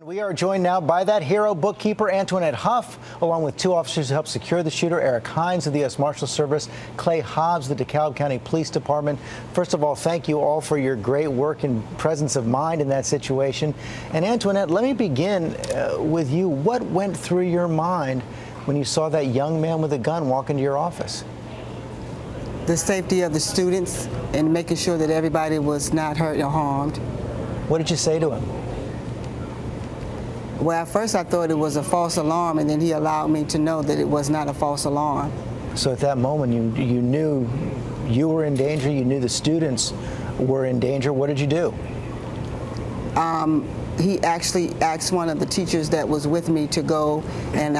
We are joined now by that hero, bookkeeper Antoinette Huff, along with two officers who helped secure the shooter, Eric Hines of the U.S. Marshals Service, Clay Hobbs, the DeKalb County Police Department. First of all, thank you all for your great work and presence of mind in that situation. And Antoinette, let me begin with you. What went through your mind when you saw that young man with a gun walk into your office? The safety of the students and making sure that everybody was not hurt or harmed. What did you say to him? Well, at first I thought it was a false alarm, and then he allowed me to know that it was not a false alarm. So at that moment, you knew you were in danger, you knew the students were in danger. What did you do? He actually asked one of the teachers that was with me to go and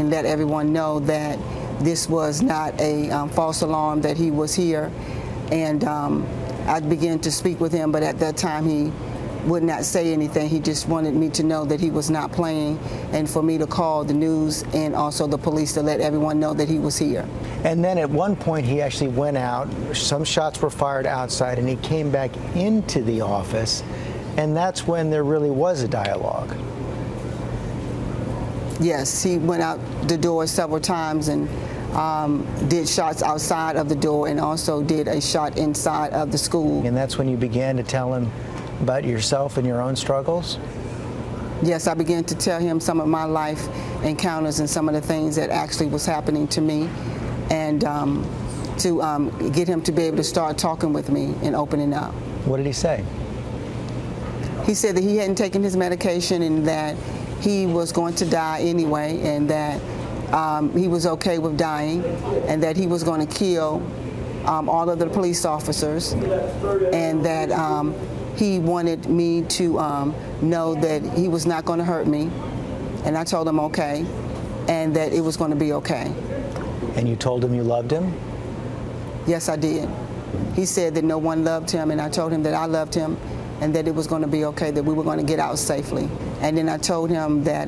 let everyone know that this was not a false alarm, that he was here. And I began to speak with him, but at that time he would not say anything. He just wanted me to know that he was not playing, and for me to call the news and also the police to let everyone know that he was here. And then at one point he actually went out, some shots were fired outside, and he came back into the office, and that's when there really was a dialogue. Yes, he went out the door several times and did shots outside of the door, and also did a shot inside of the school. And that's when you began to tell him about yourself and your own struggles? Yes, I began to tell him some of my life encounters and some of the things that actually was happening to me, and to get him to be able to start talking with me and opening up. What did he say? He said that he hadn't taken his medication and that he was going to die anyway, and that he was okay with dying, and that he was going to kill all of the police officers, and that he wanted me to know that he was not going to hurt me, and I told him okay, and that it was going to be okay. And you told him you loved him? Yes, I did. He said that no one loved him, and I told him that I loved him, and that it was going to be okay, that we were going to get out safely. And then I told him that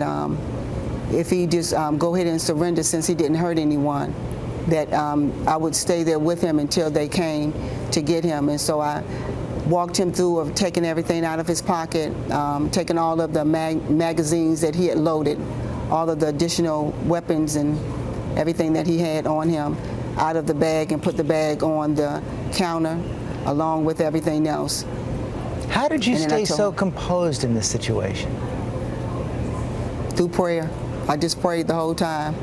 if he just go ahead and surrender, since he didn't hurt anyone, that I would stay there with him until they came to get him. And so I walked him through of taking everything out of his pocket, taking all of the magazines that he had loaded, all of the additional weapons and everything that he had on him out of the bag, and put the bag on the counter along with everything else. How did you stay so composed in this situation? Through prayer. I just prayed the whole time.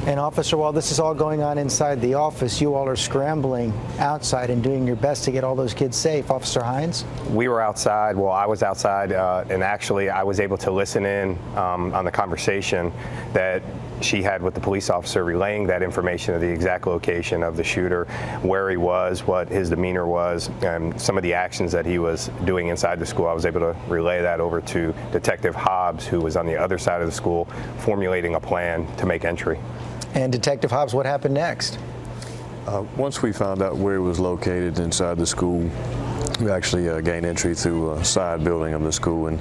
And officer, while this is all going on inside the office, you all are scrambling outside and doing your best to get all those kids safe. Officer Hines? We were outside. Well, I was outside, and actually I was able to listen in on the conversation that she had with the police officer, relaying that information of the exact location of the shooter, where he was, what his demeanor was, and some of the actions that he was doing inside the school. I was able to relay that over to Detective Hobbs, who was on the other side of the school, formulating a plan to make entry. And Detective Hobbs, what happened next? Once we found out where it was located inside the school, we actually gained entry through a side building of the school, and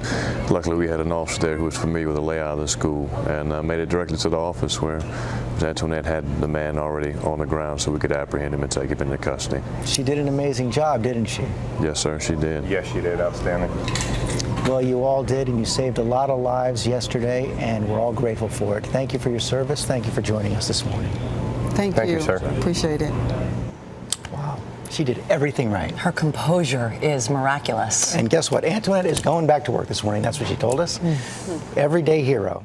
luckily we had an officer there who was familiar with the layout of the school, and made it directly to the office where Ms. Antoinette had the man already on the ground, so we could apprehend him and take him into custody. She did an amazing job, didn't she? Yes, sir, she did. Yes, she did. Outstanding. Well, you all did, and you saved a lot of lives yesterday, and we're all grateful for it. Thank you for your service. Thank you for joining us this morning. Thank you, sir. Appreciate it. Wow, she did everything right. Her composure is miraculous. And guess what? Antoinette is going back to work this morning. That's what she told us. Everyday hero.